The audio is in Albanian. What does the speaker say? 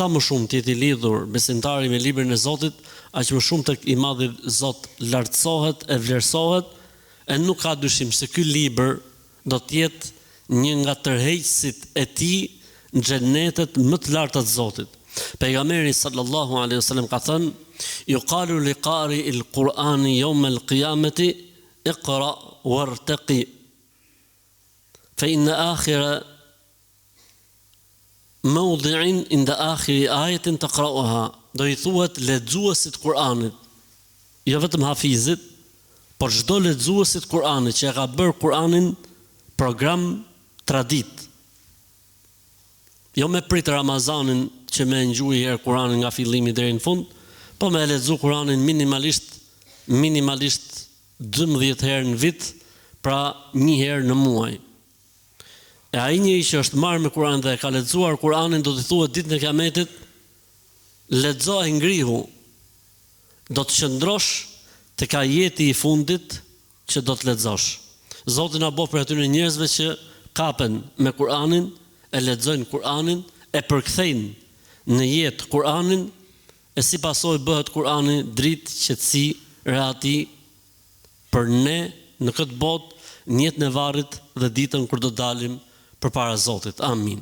sa më shumë të jetë i lidhur besimtari me librin e Zotit, aq më shumë tek i madhi Zot lartësohet e vlerësohet, e nuk ka dyshim se ky libër do të jetë një nga tërheqësit e tij në xhenetet më të larta të Zotit. Pejgamberi sallallahu alaihi wasallam ka thënë: "Yuqalu li qari al-Qur'ani yawm al-qiyamati iqra wartaqi fa inna akhira mawdi'in inda akhiri ayatin taqra'uha." Do i thuhet lexuesit Kur'anit, jo vetëm hafizit, por çdo lexuesit Kur'anit që e ka bërë Kur'anin program tradit. Jo me prit Ramazanin që me ngjuaj herë Kur'anin nga fillimi deri në fund, po me lexu Kur'anin minimalisht 12 herë në vit, pra një herë në muaj. E ai njeri që është marrë me Kur'an dhe ka lexuar Kur'anin do t'i thuhet ditën e Kiametit: lexo e ngrihu, do të qëndrosh tek ajeti i fundit që do të lexosh. Zoti na bëf për atyre njerëzve që kapen me Kur'anin, e lexojnë Kur'anin, e përkthejnë në jetë Kur'anin, e si pasojë bëhet Kur'ani dritë, qetësi, rehati për ne në këtë botë, në jetën e varrit dhe ditën kur do dalim përpara Zotit. Amin.